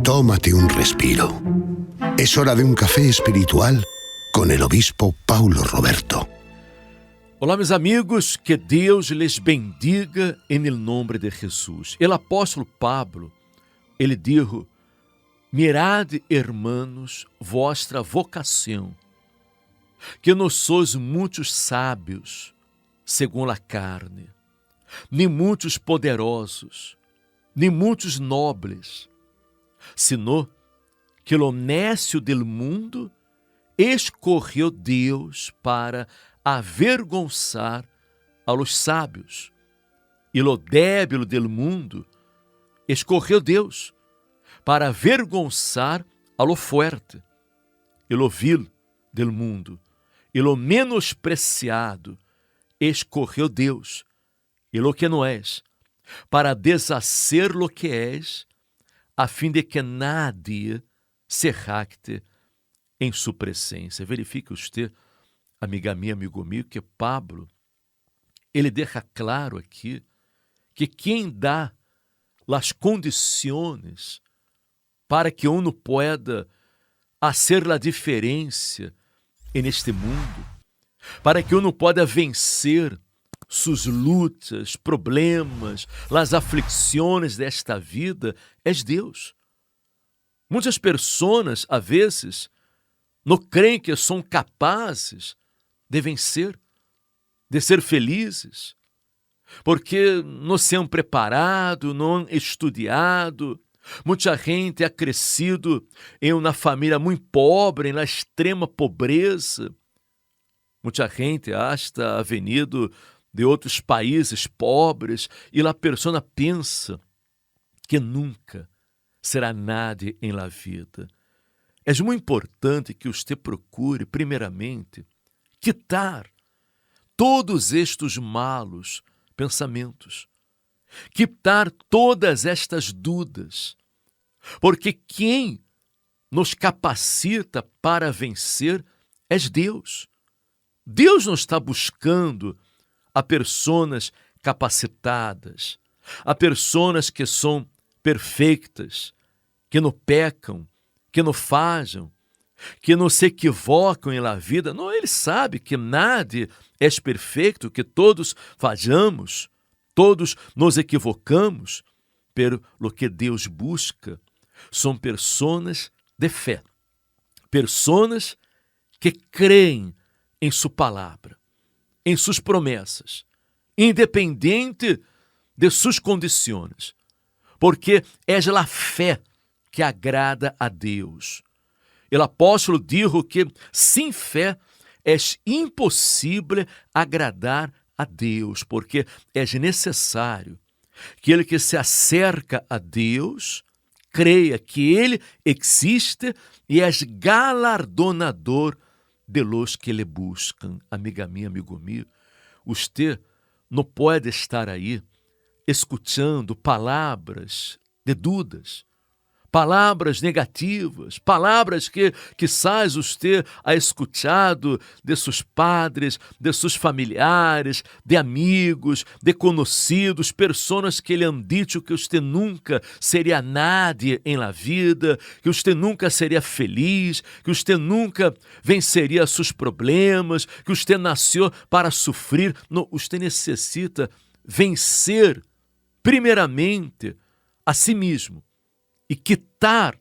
Tómate un respiro. Es hora de un café espiritual con el obispo Paulo Roberto. Olá, meus amigos, que Deus lhes bendiga em nome de Jesus. O apóstolo Pablo, ele dijo: Mirad, hermanos, vostra vocação, que não sois muitos sábios, segundo a carne, nem muitos poderosos, nem muitos nobres, sino que o nécio del mundo escorreu Deus para avergonçar a los sábios, e lo débil del mundo escorreu Deus para avergonçar a lo fuerte, e lo vil del mundo, e lo menospreciado escorreu Deus, e lo que não és, para deshacer lo que és, a fim de que nadie se jacte em sua presença. Verifique você, amiga minha, amigo meu, que Pablo, ele deixa claro aqui que quem dá as condições para que uno pueda fazer a diferença neste mundo, para que uno pueda vencer suas lutas, problemas, as aflições desta vida, é Deus. Muitas pessoas, às vezes, não creem que são capazes de vencer, de ser felizes, porque não se han preparado, não han estudado. Muita gente ha crescido em uma família muito pobre, na extrema pobreza. Muita gente hasta ha venido de outros países pobres e a pessoa pensa que nunca será nada em la vida. É muito importante que você procure, primeiramente, quitar todos estes malos pensamentos, quitar todas estas dúvidas, porque quem nos capacita para vencer é Deus. Deus não está buscando a pessoas capacitadas, a pessoas que são perfeitas, que não pecam, que não fajam, que não se equivocam em la vida. Não, ele sabe que nada é perfeito, que todos falhamos, todos nos equivocamos, pero lo que Deus busca são pessoas de fé, pessoas que creem em sua palavra, em suas promessas, independente de suas condições, porque é a fé que agrada a Deus. O apóstolo dijo que sem fé é impossível agradar a Deus, porque é necessário que ele que se acerca a Deus creia que Ele existe e é galardonador de los que le buscam. Amiga minha, amigo meu, você não pode estar aí escutando palavras de dúvidas, palavras negativas, palavras que quizás você ha escutado de seus padres, de seus familiares, de amigos, de conhecidos, pessoas que lhe han dicho que você nunca seria nada em la vida, que você nunca seria feliz, que você nunca venceria seus problemas, que você nasceu para sofrer. Não, você necessita vencer primeiramente a si mesmo e quitar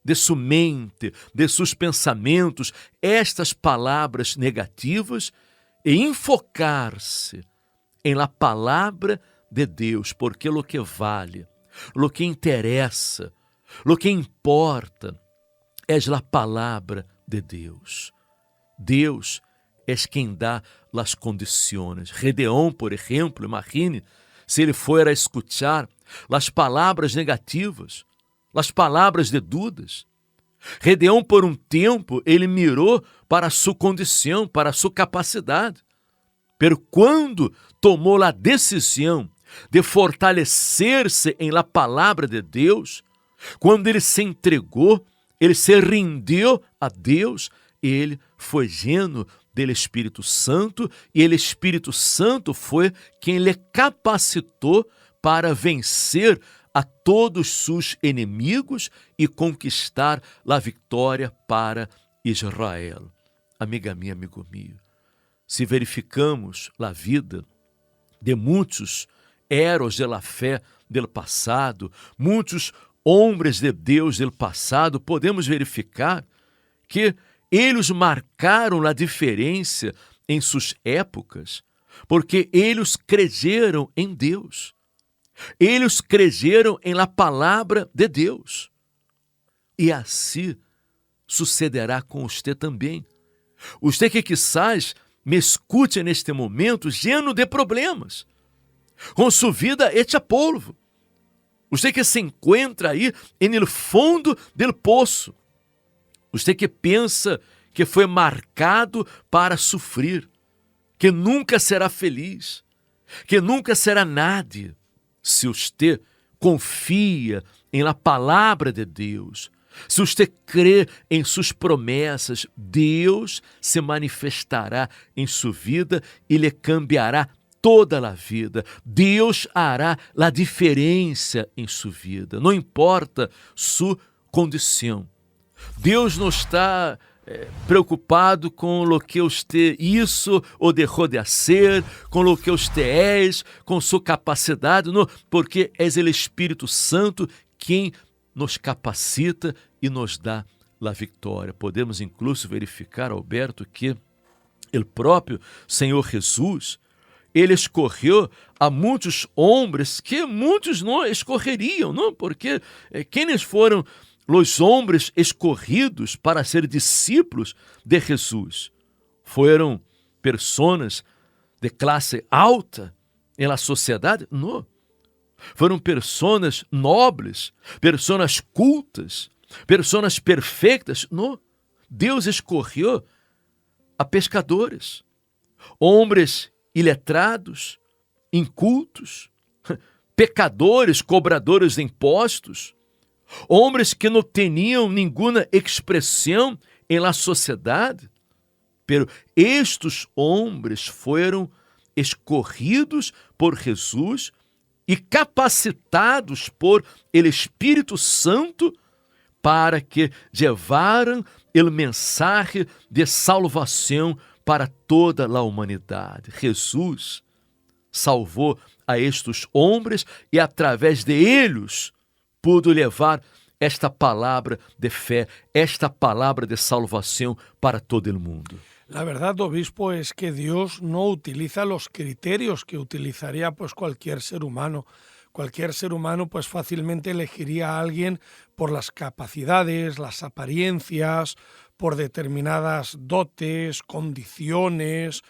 de sua mente, de seus pensamentos, estas palavras negativas e enfocar-se em la palavra de Deus, porque lo que vale, lo que interessa, lo que importa é a palavra de Deus. Deus é quem dá as condições. Gedeão, por exemplo, imagine se ele for a escutar as palavras negativas, as palavras de dúvidas. Gedeão, por um tempo, ele mirou para a sua condição, para a sua capacidade. Pero quando tomou a decisão de fortalecer-se em la palavra de Deus, quando ele se entregou, ele se rendeu a Deus, ele foi lleno do Espírito Santo, e o Espírito Santo foi quem lhe capacitou para vencer a todos sus inimigos e conquistar a vitória para Israel. Amiga minha, amigo meu, se verificamos a vida de muitos heróis da fé do passado, muitos homens de Deus do passado, podemos verificar que eles marcaram a diferença em suas épocas, porque eles creyeron em Deus. Eles creyeron em la palavra de Deus. E assim sucederá com você também. Você que quizás me escute neste momento lleno de problemas, com sua vida hecha polvo. Você que se encontra aí no fundo do poço. Você que pensa que foi marcado para sofrer, que nunca será feliz, que nunca será nada. Se você confia em la palavra de Deus, se você crê em suas promessas, Deus se manifestará em sua vida e lhe cambiará toda a vida. Deus hará a diferença em sua vida, não importa sua condição. Deus não está preocupado com o que você isso ou deixou de ser, com o que você é, com sua capacidade, não, porque é o Espírito Santo quem nos capacita e nos dá a vitória. Podemos incluso verificar, Alberto, que o próprio Senhor Jesus, ele escorreu a muitos homens que muitos não escorreriam, não? Porque quem foram os homens escorridos para ser discípulos de Jesus? Foram pessoas de classe alta em la sociedade? Não. Foram pessoas nobres, pessoas cultas, pessoas perfeitas? Não. Deus escorreu a pescadores, homens iletrados, incultos, pecadores, cobradores de impostos, homens que não tinham nenhuma expressão em la sociedade, pero estes homens foram escorridos por Jesus e capacitados por el Espírito Santo para que levaram o mensagem de salvação para toda a humanidade. Jesus salvou a estes homens e através de eles pudo levar esta palavra de fé, esta palavra de salvação para todo el mundo. La verdad, obispo, es que Dios no utiliza los criterios que utilizaría pues cualquier ser humano. Cualquier ser humano pues fácilmente elegiría a alguien por las capacidades, las apariencias, por determinadas dotes, condiciones,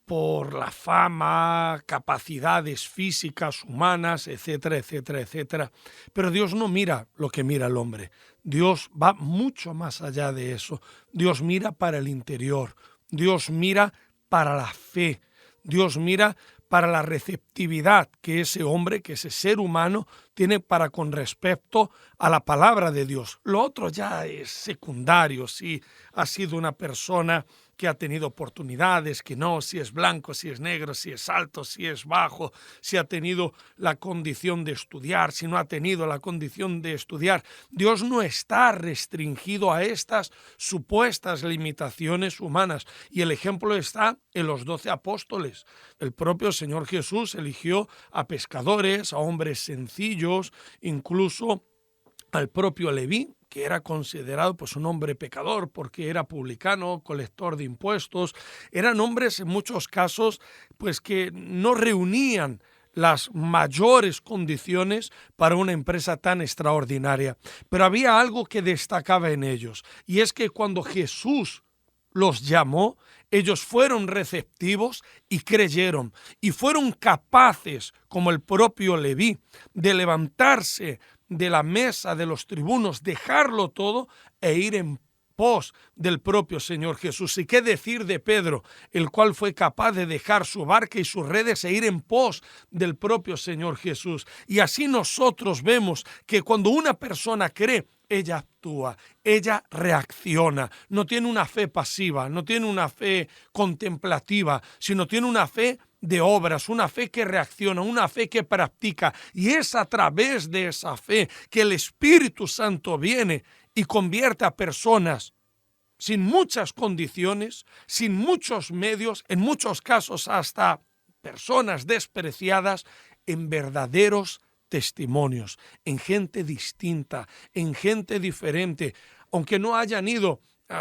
por la fama, capacidades físicas, humanas, etcétera, etcétera, etcétera. Pero Dios no mira lo que mira el hombre. Dios va mucho más allá de eso. Dios mira para el interior. Dios mira para la fe. Dios mira para la receptividad que ese hombre, que ese ser humano tiene para con respecto a la palabra de Dios. Lo otro ya es secundario, si ha sido una persona que ha tenido oportunidades, que no, si es blanco, si es negro, si es alto, si es bajo, si ha tenido la condición de estudiar, si no ha tenido la condición de estudiar. Dios no está restringido a estas supuestas limitaciones humanas. Y el ejemplo está en los 12 apóstoles. El propio Señor Jesús eligió a pescadores, a hombres sencillos, incluso al propio Leví, que era considerado pues un hombre pecador porque era publicano, colector de impuestos. Eran hombres en muchos casos pues que no reunían las mayores condiciones para una empresa tan extraordinaria. Pero había algo que destacaba en ellos, y es que cuando Jesús los llamó, ellos fueron receptivos y creyeron, y fueron capaces, como el propio Leví, de levantarse de la mesa de los tribunos, dejarlo todo e ir en pos del propio Señor Jesús. ¿Y qué decir de Pedro, el cual fue capaz de dejar su barca y sus redes e ir en pos del propio Señor Jesús? Y así nosotros vemos que cuando una persona cree, ella actúa, ella reacciona, no tiene una fe pasiva, no tiene una fe contemplativa, sino tiene una fe de obras, una fe que reacciona, una fe que practica. Y es a través de esa fe que el Espíritu Santo viene y convierte a personas sin muchas condiciones, sin muchos medios, en muchos casos hasta personas despreciadas, en verdaderos testimonios, en gente distinta, en gente diferente, aunque no hayan ido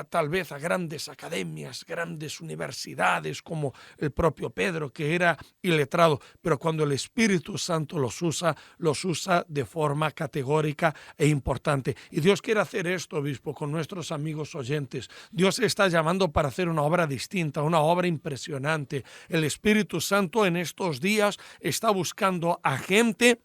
tal vez a grandes academias, grandes universidades como el propio Pedro, que era iletrado, pero cuando el Espíritu Santo los usa de forma categórica e importante. Y Dios quiere hacer esto, obispo, con nuestros amigos oyentes. Dios está llamando para hacer una obra distinta, una obra impresionante. El Espíritu Santo en estos días está buscando a gente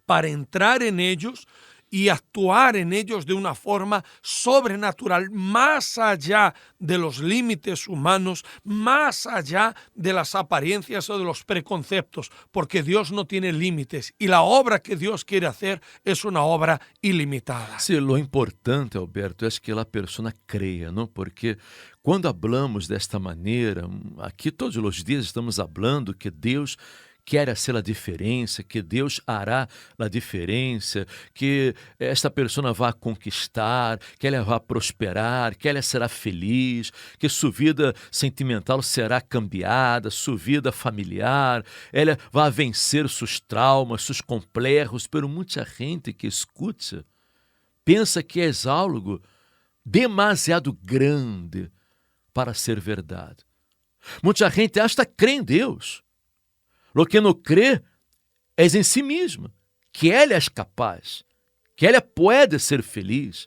para entrar en ellos y actuar en ellos de una forma sobrenatural, más allá de los límites humanos, más allá de las apariencias o de los preconceptos, porque Dios no tiene límites y la obra que Dios quiere hacer es una obra ilimitada. Sí, lo importante, Alberto, es que la persona crea, ¿no? Porque quando hablamos desta maneira, aqui todos os dias estamos falando que Deus quer ser a diferença, que Deus hará a diferença, que esta pessoa vai conquistar, que ela vai prosperar, que ela será feliz, que sua vida sentimental será cambiada, sua vida familiar, ela vai vencer seus traumas, seus complexos, pero muita gente que escuta pensa que é algo demasiado grande para ser verdade. Muita gente hasta crê em Deus. Lo que não crê é em si mesma, que ela é capaz, que ela pode ser feliz,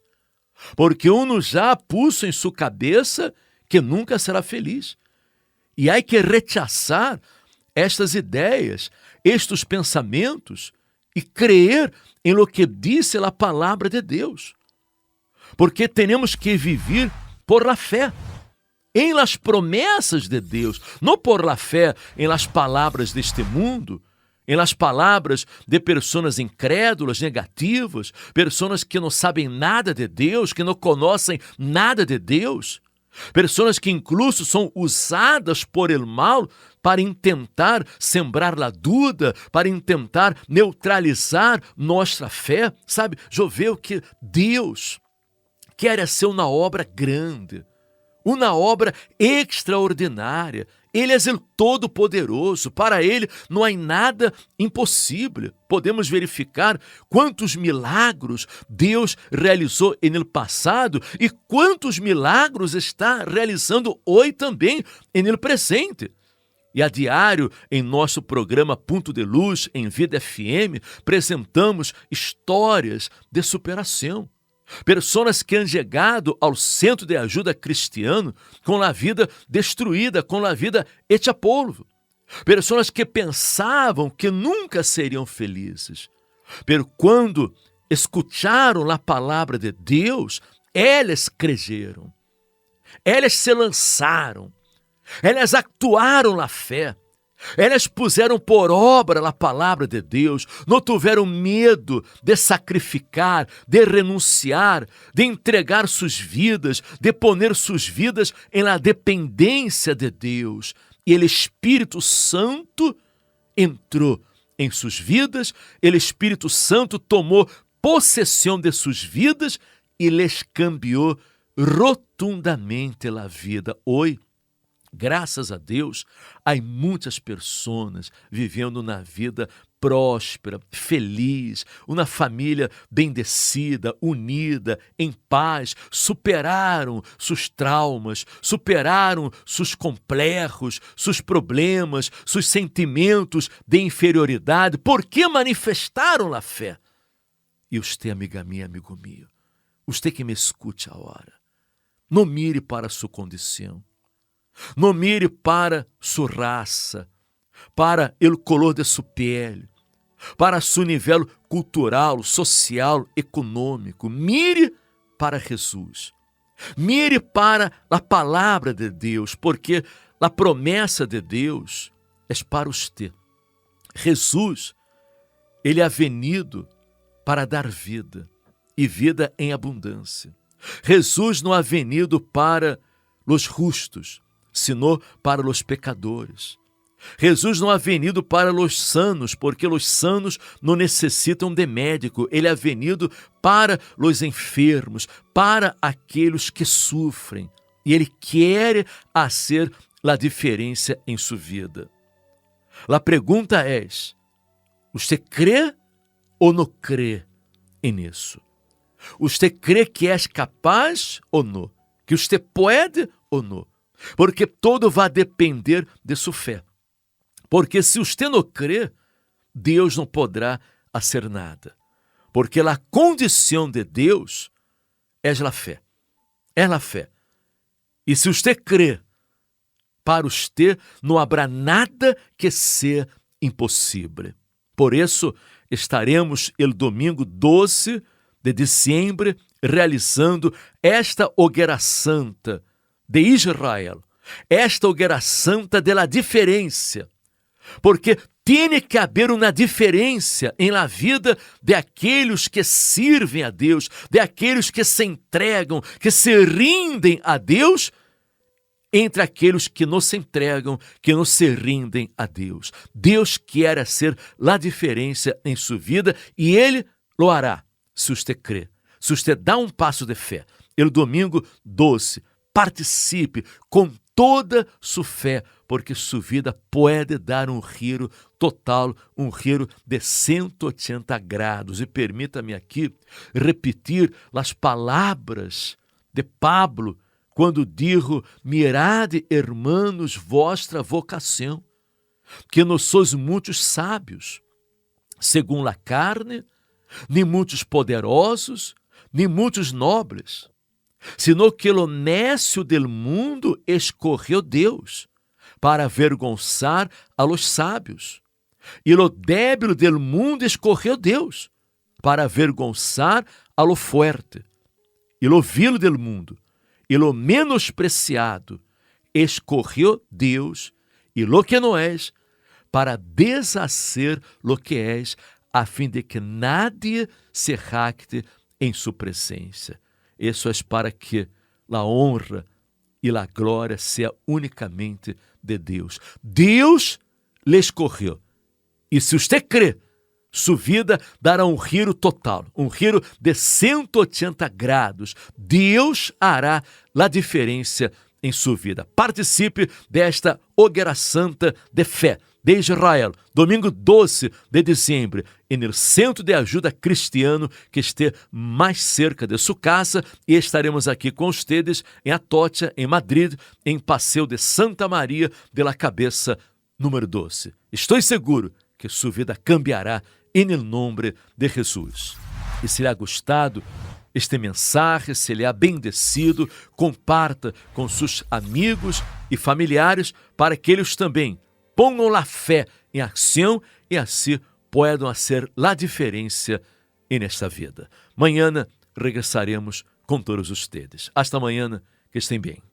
porque uno já puso em sua cabeça que nunca será feliz. E há que rechazar estas ideias, estes pensamentos e crer em lo que disse a palavra de Deus. Porque temos que viver por la fé, em las promessas de Deus, não por la fé em las palavras deste mundo, em las palavras de pessoas incrédulas, negativas, pessoas que não sabem nada de Deus, que não conhecem nada de Deus, pessoas que incluso são usadas por el mal para intentar sembrar a dúvida, para intentar neutralizar nossa fé. Sabe, eu vejo que Deus quer ser uma obra grande, uma obra extraordinária. Ele é o Todo-Poderoso. Para Ele não há nada impossível. Podemos verificar quantos milagros Deus realizou no passado e quantos milagros está realizando hoje também no presente. E a diário, em nosso programa Ponto de Luz, em Vida FM, apresentamos histórias de superação. Pessoas que han chegado ao centro de ajuda cristiano com a vida destruída, com a vida hecha polvo. Pessoas que pensavam que nunca seriam felizes. Pero quando escutaram a palavra de Deus, elas creyeron. Elas se lançaram. Elas actuaram na fé. Elas puseram por obra a palavra de Deus, não tiveram medo de sacrificar, de renunciar, de entregar suas vidas, de poner suas vidas em la dependência de Deus. E o Espírito Santo entrou em suas vidas, o Espírito Santo tomou possessão de suas vidas e lhes cambiou rotundamente a vida. Hoje, graças a Deus, há muitas pessoas vivendo na vida próspera, feliz, uma família bendecida, unida, em paz, superaram seus traumas, superaram seus complexos, seus problemas, seus sentimentos de inferioridade, porque manifestaram a fé. E você, amiga minha, amigo meu, você que me escute agora, não mire para sua condição, não mire para sua raça, para o color de sua pele, para seu nível cultural, social, econômico. Mire para Jesus. Mire para a palavra de Deus, porque a promessa de Deus é para você. Jesus, ele é venido para dar vida, e vida em abundância. Jesus não é venido para os justos, senão para os pecadores. Jesus não ha venido para los sanos, porque los sanos não necessitam de médico. Ele ha venido para los enfermos, para aqueles que sofrem. E Ele quer fazer a diferença em sua vida. A pergunta é: você crê ou não crê nisso? Você crê que és capaz ou não? Que você pode ou não? Porque todo vai depender de sua fé. Porque se você não crê, Deus não poderá fazer nada. Porque a condição de Deus é a fé. É a fé. E se você crê, para você não haverá nada que seja impossível. Por isso, estaremos el domingo 12 de dezembro realizando esta hogueira santa de Israel. Esta hogueira santa de la diferença. Porque tem que haver uma diferença em la vida de aqueles que servem a Deus, de aqueles que se entregam, que se rindem a Deus, entre aqueles que não se entregam, que não se rindem a Deus. Deus quer fazer a diferença em sua vida e Ele lo hará, se você crê, se você dá um passo de fé. El domingo 12, participe com toda sua fé, porque sua vida pode dar um giro total, um giro de 180 graus. E permita-me aqui repetir as palavras de Pablo, quando dijo: mirade, hermanos, vossa vocação, que não sois muitos sábios, segundo a carne, nem muitos poderosos, nem muitos nobres, sino que o nécio del mundo escorreu Deus, para avergonçar a los sábios, e o débil del mundo escorreu Deus, para avergonçar a lo fuerte, e o vil del mundo, e lo menospreciado, escorreu Deus, e lo que não és, para deshacer lo que és, a fim de que nadie se jacte em sua presença. Isso é para que a honra e a glória seja unicamente de Deus. Deus lhe escorreu. E se você crê, sua vida dará um giro total, um giro de 180 graus. Deus hará a diferença em sua vida. Participe desta hogueira santa de fé de Israel, domingo 12 de dezembro, no Centro de Ajuda Cristiano, que esteja mais cerca de sua casa, e estaremos aqui com vocês em Atocha, em Madrid, em Passeio de Santa Maria de la Cabeça, número 12. Estou seguro que sua vida cambiará em nome de Jesus. E se lhe ha gostado este mensagem, se lhe ha bendecido, comparta com seus amigos e familiares para que eles também ponham a fé em ação e assim possam fazer a diferença nesta vida. Amanhã regressaremos com todos vocês. Hasta amanhã, que estejam bem.